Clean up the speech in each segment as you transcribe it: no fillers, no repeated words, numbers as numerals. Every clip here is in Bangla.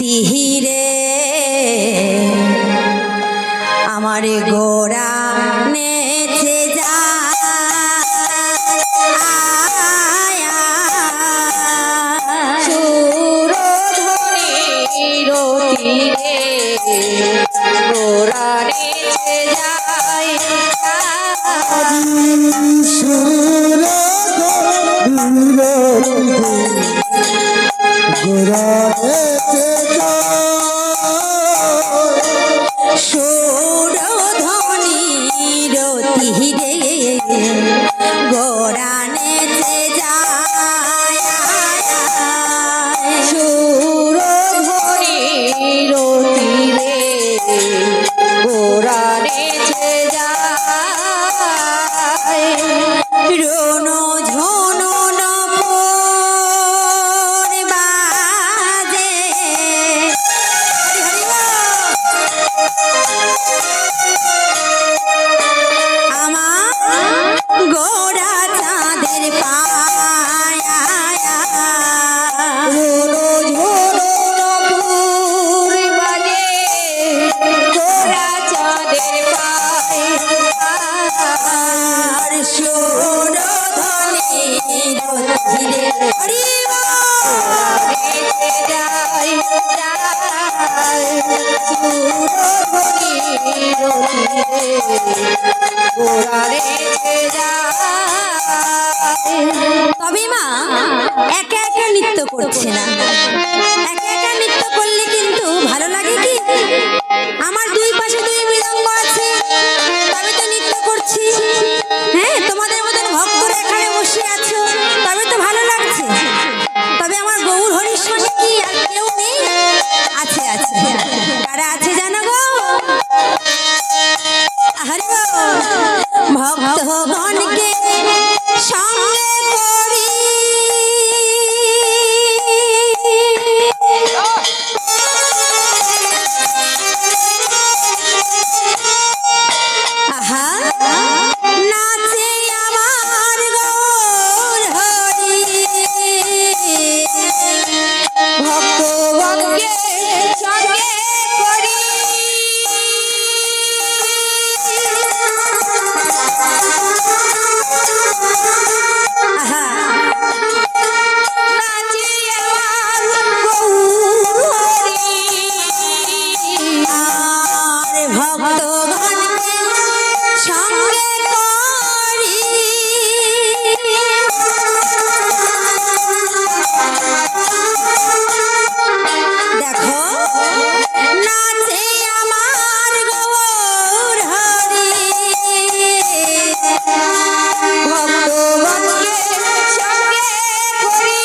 তিহিরে আমার গোরা নেচে যা সুরধনির তীরে গোরা নেচে যায় সুরধনির তীরে গোরা নেচে যায় সুরধনির তীরে গোরা নেচে যায় রোনো ঝোনো নপুর বাজে আমার গোরা চাঁদের পায়া ঝোনো ঝোনো নপুর বাজে গোরা চাঁদের পায়ে আর সুরধনির তীরে হরি নেচে যায় সুরধনির তীরে গোরা নেচে যায় তবে মা একা একা নৃত্য করছে না। একা একা নৃত্য করলে কিন্তু ভালো লাগে কি? আমার দুই পাশে দুই মৃদঙ্গ আছে, তবে তো নৃত্য করছি। হ্যাঁ, তোমাদের মতন ভক্তরা এখানে বসে আছো, তবে তো ভালো লাগছে। তবে আমার গৌর হরির সঙ্গে কি আর কেউ নেই? আছে আছে, কারা আছে জানো গো? হরি ভক্তগণকে সঙ্গে করি আহা নাচে আমার গৌর হরি ভক্তগণকে সঙ্গে করি আহা নাচি আমার গৌর হরি আর ভক্তগণকে সঙ্গে করি দেখো নাচে আমার গৌর হরি ভক্তগণকে সঙ্গে করি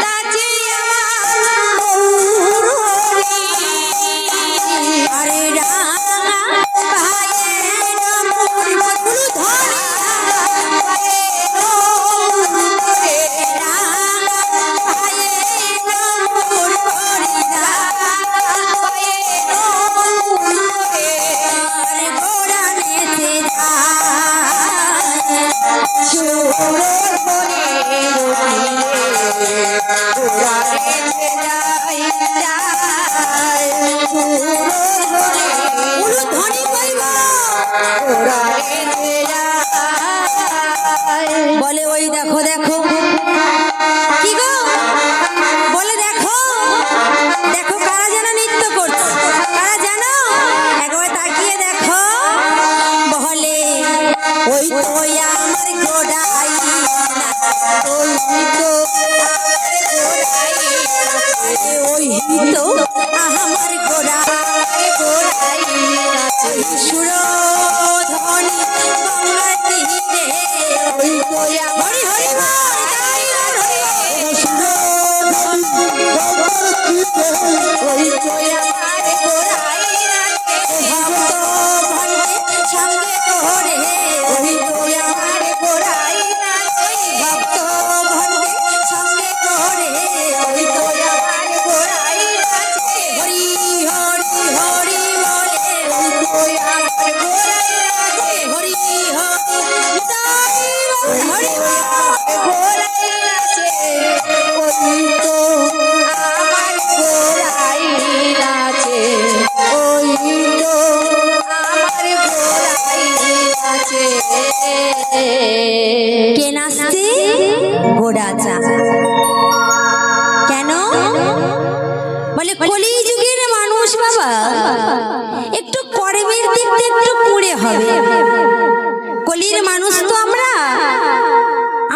নাচি আমার গৌর হরি আরে রাঙা ভাইয়ের মূল ধরি রাঙা ভাইয়ের মূল ধরি আরে গোড়া নেচে যায় ধনী কইব বলে ওই দেখো দেখো কি গো বলে দেখো দেখো কারা যেন নৃত্য করছে, কারা জানো? একবার তাকিয়ে দেখো। বলে ওই তো আমার গোড়াই ওই তো আমার গোড়াই ওই তো আমার গোড়াই সুরধনি গঙ্গা তীরে ওই তো হরি হরি ওই তো আমার গোড়াই ভক্তগণকে সঙ্গে করে ওই তো আমার গোড়াই ভক্তগণকে সঙ্গে করে ওই তো আমার গোড়াই হরি হরি হরি বলে ওই তো আমার হবে। কলির মানুষ তো আমরা,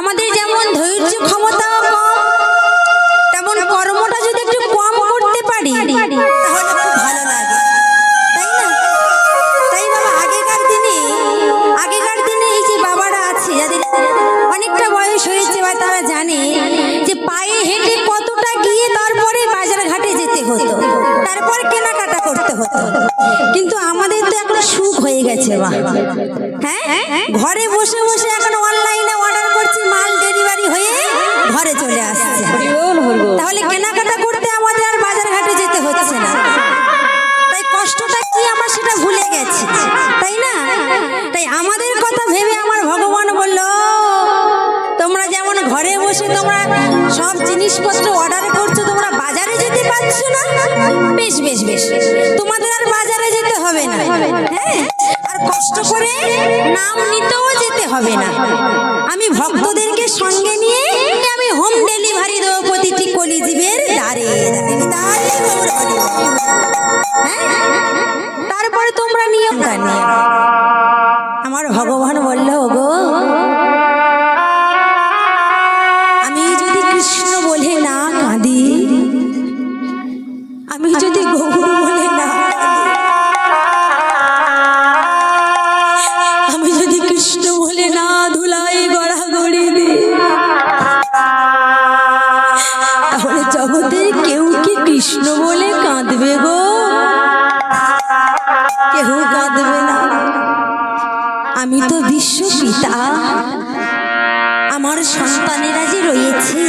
আমাদের যেমন ধৈর্য ক্ষমতাও কম, তেমন কর্মটা যদি একটু কম করতে পারি তাহলে খুব ভালো লাগে, তাই না? তাই বাবা আগেকার দিনে এই যে বাবারা আছে যাদের অনেকটা বয়স হয়েছে বা তারা জানে যে পায়ে হেঁটে কতটা গিয়ে তারপরে বাজার ঘাটে যেতে হতো, তারপর কেনাকাটা করতে হতো। কিন্তু আমাদের তো এখন সুখ হয়ে গেছে মা, হ্যাঁ, ঘরে বসে বসে এখন অনলাইনে অর্ডার করছি, মাল ডেলিভারি হয়ে ঘরে চলে আসছে। তাহলে কেনাকাটা করতে আমাদের আর বাজার ঘাটে যেতে হচ্ছে না, তাই কষ্টটা কি আমার সেটা ভুলে গেছি, তাই না? তাই আমাদের কথা ভেবে আমার ভগবান বলল, তোমরা যেমন ঘরে বসে তোমরা সব জিনিসপত্র অর্ডার করছো, তোমরা বাজারে যেতে পারছো না, বেশ বেশ বেশ, তোমাদের আর বাজারে যেতে হবে না, হ্যাঁ, আর কষ্ট করে নাম নিতেও যেতে হবে না। আমি ভক্তদেরকে সঙ্গে নিয়ে আমি হোম ডেলিভারি দেবো প্রতিটি কলিজীবের দ্বারে দ্বারে। হ্যাঁ, তারপরে তোমরা নিয়মটা নিয়ে। আমার ভগবান বলল, গো আমি যদি কৃষ্ণ বলে না কাঁদি, আমি যদি গৌর বলে না কাঁদি, আমি যদি কৃষ্ণ বলে না ধুলাই গড়াগড়ি দিই, তাহলে জগতের কেউ কি কৃষ্ণ বলে কাঁদবে গো? কেউ কাঁদবে না। আমি তো বিশ্ব পিতা, আমার সন্তানেরা যে রয়েছে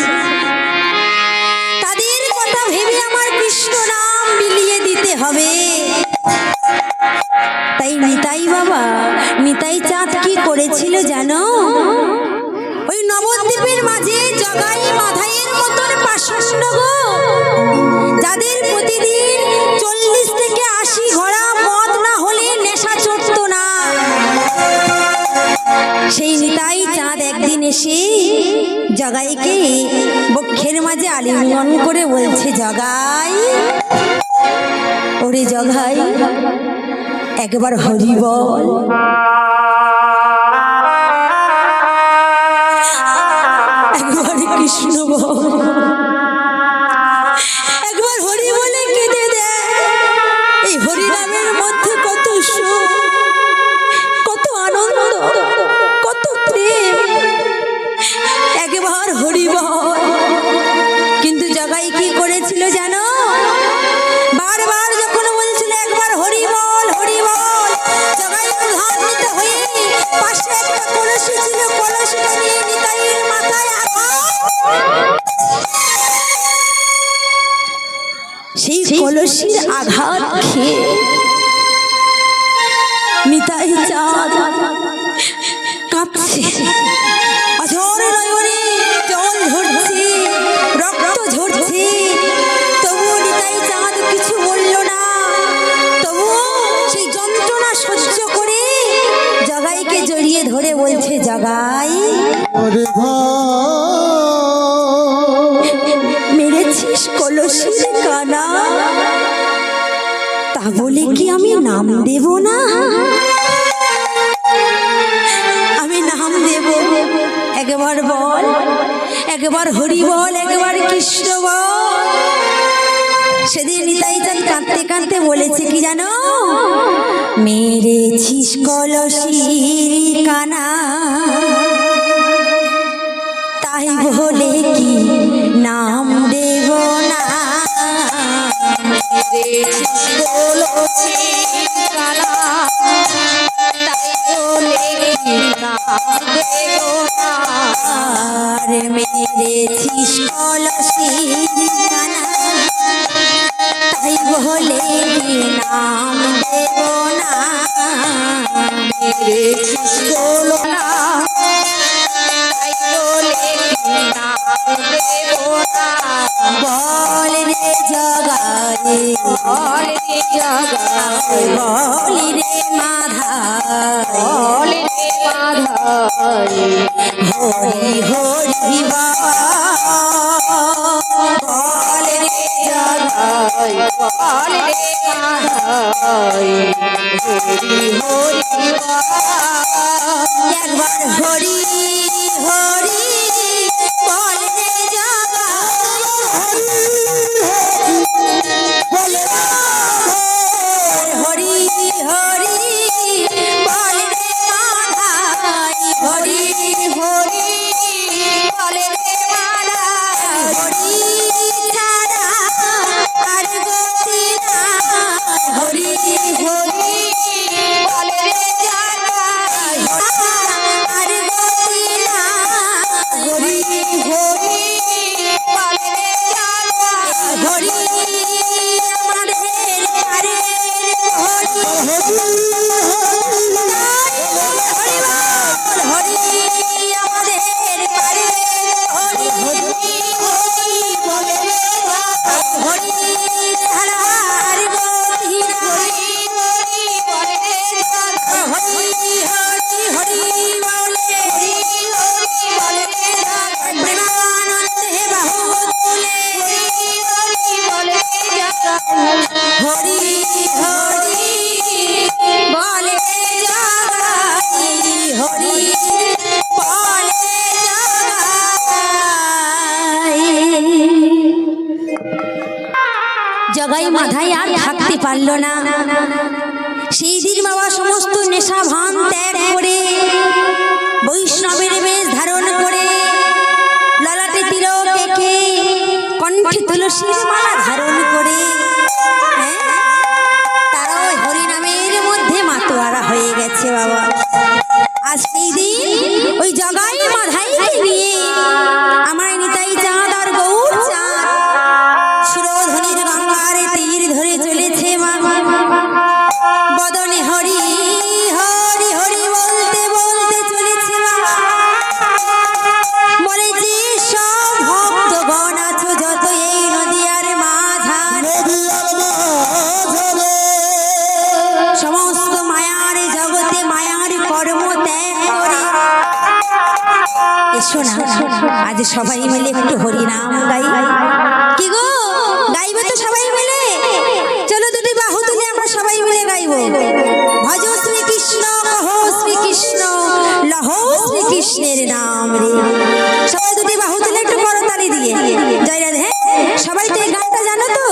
তাদের কথা ভেবে আমার কৃষ্ণ নাম বিলিয়ে দিতে হবে। তাই নিতাই বাবা, নিতাই চাঁদ কি করেছিল জানো? ওই নবদ্বীপের মাঝে জগাই মাধাইয়ের মতন পাষণ্ড গো, যাদের প্রতিদিন 40 থেকে 80 ঘোড়া মদ না হলে নেশা চড়ত না, সেই নিতাই চাঁদ একদিন এসে জগাইকে বক্ষের মাঝে আলিঙ্গন করে বলছে, জগাই, ওরে জগাই, একবার হরি বল। একবার কৃষ্ণ বল, একবার হরি বলে কেঁদে দে। এই হরিনামের মধ্যে কত সুখ, কত আনন্দ, কত প্রেম, একবার হরি বল। কিন্তু জগাই কি করেছিল জানো? বারবার যখন বলছিল একবার হরি বল হরি বল, জগাই প্রধান্বিত হয়ে পাশে একটা কলসি ছিল, কলসিটা নিয়ে নিতাইয়ের মাথায় সেই কলসির আঘাত খেয়ে নিতাই চাঁদ কাঁপছে, অঝর নয়নে জল ঝরছে, রক্ত ঝরছে, তবুও নিতাই চাঁদ কিছু বলল না। তবুও সেই যন্ত্রণা সহ্য করে জগাইকে জড়িয়ে ধরে বলছে, জগাই, মেরেছিস কলসির কানা, তা বলে কি আমি নাম দেব না? আমি নাম দেব। একবার বল, একবার হরি বল, একবার কৃষ্ণ বল। সেদিন নিতাই চাঁদ কাঁদতে কাঁদতে বলেছে কি জানো? মেরেছিস কলসির কানা, তাই বলে কি নাম দেব না? মেরেছিস কলসির কানা, তাই বলে কি নাম দেব না? আর মেরেছিস কলসির কানা, তাই বলে কি নাম দেব না? মেরেছিস কলনা, তাই বলে কি নাম দেব না? বল রে জগাই, বল রে জগাই, বল রে মাধাই, বল রে মাধাই, হরি হরি বল রে জগাই। জাগাই বল রে মাধাই হরি হরি বল একবার হরি হরি বল রে জগাই বলে হরি হরি বল রে মাধাই হরি হরি বল রে মাধাই হরি ছাড়া আর গতি নাই হরি হরি বল রে জাগাই আর গতি নাই হরি হরি বল রে জাগাই হরি আমাদের পারে হরি হরি আমাদের পারে হরি হরি ছাড়া আর গতি নাই হরি হরি হরি বলে প্রেমানন্দে বাহু তুলে হরি হরি বলে জগাই হরি বলে জগাই মাথায় আর থাকতে পারল না। সেই দিন বাবা সমস্ত নেশা ভান ত্যাগ করে বৈষ্ণবের বেশ ধারণ করে ললাটে তিলক এঁকে কণ্ঠে তুলসীর মালা ধারণ করে তারা ওই হরিনামের মধ্যে মাতোয়ারা হয়ে গেছে বাবা। আজ সেই দিন ওই জগাই মাধাইকে নিয়ে আমার নিতাই চাঁদ আর গৌর চাঁদ সুরধ্বনির গঙ্গার তীর ধরে চলেছে বাবা। বদনে হরি হরি হরি বলতে বলতে চলেছে বাবা। বলে যে সব ভক্তগণ আছো যত এই নদীয়ার মাঝারে সমস্ত মায়ার জগতে মায়ার কর্ম ত্যাগ করে এসো না আজ সবাই মিলে একটু হরিনাম গাই। কি গো গাইবে তো সবাই মিলে? চলো দুটি বাহু তুলে আমরা সবাই মিলে গাইবো। ভজ শ্রীকৃষ্ণ কহ শ্রীকৃষ্ণ লহ শ্রীকৃষ্ণের নাম রে। সবাই দুটি বাহু তুলে একটু করতালি দিয়ে জয় রাধে। হ্যাঁ সবাই তো এই গানটা জানো তো?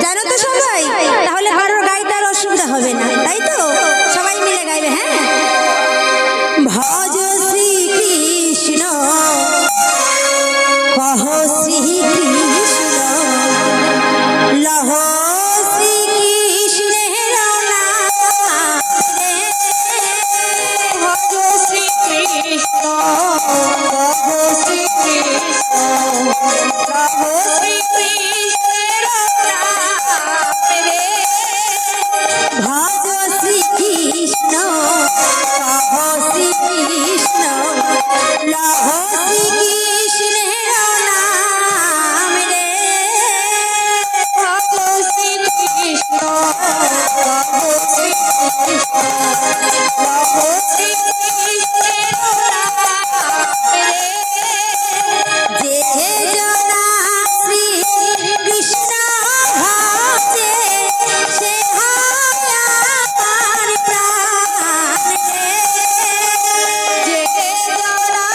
জানো তো সবাই? তাহলে কারোর গাইতে আর অসুবিধা হবে না, তাই তো? সবাই মিলে গাইবে। হ্যাঁ ভজ শ্রীকৃষ্ণ কহ শ্রীকৃষ্ণ লহ শ্রীকৃষ্ণের নাম রে। ভজ শ্রীকৃষ্ণ শ্রীকৃষ্ণের নাম রে ভজ শ্রীকৃষ্ণ কহ শ্রীকৃষ্ণ লহ শ্রীকৃষ্ণের নাম রে। ভজ শ্রীকৃষ্ণ শ্রীকৃষ্ণের নাম রে যে জনা শ্রী কৃষ্ণ ভজে সে হয় আমার প্রাণ রে। যে জনা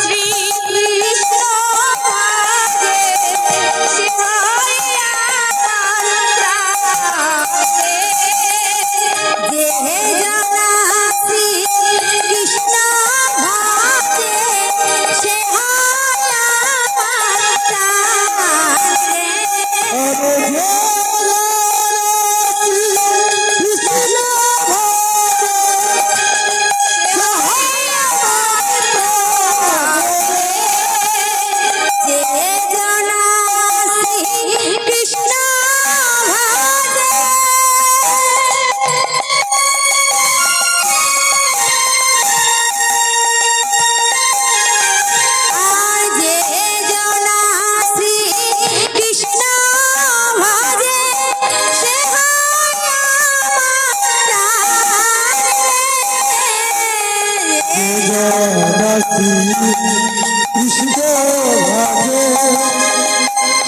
শ্রীকৃষ্ণ ভজে সে হয় আমার প্রাণ রে। যে জনা শ্রী কৃষ্ণ ভজে সে হয় আমার প্রাণ রে। যে জনা শ্রী কৃষ্ণ ভজে আর যে জনা শ্রী কৃষ্ণ ভজে সে হয় আমার প্রাণ রে। কৃষ্ণ ভাগে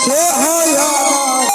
সে হয় আমার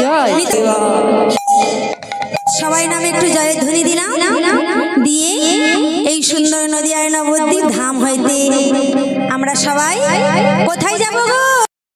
জয় দেবা। সবাই নামে একটু জয়ের ধ্বনি দিলাম, দিয়ে এই সুন্দর নদীয়ার নবদ্বীপ ধাম হইতে আমরা সবাই কোথায় যাব গো?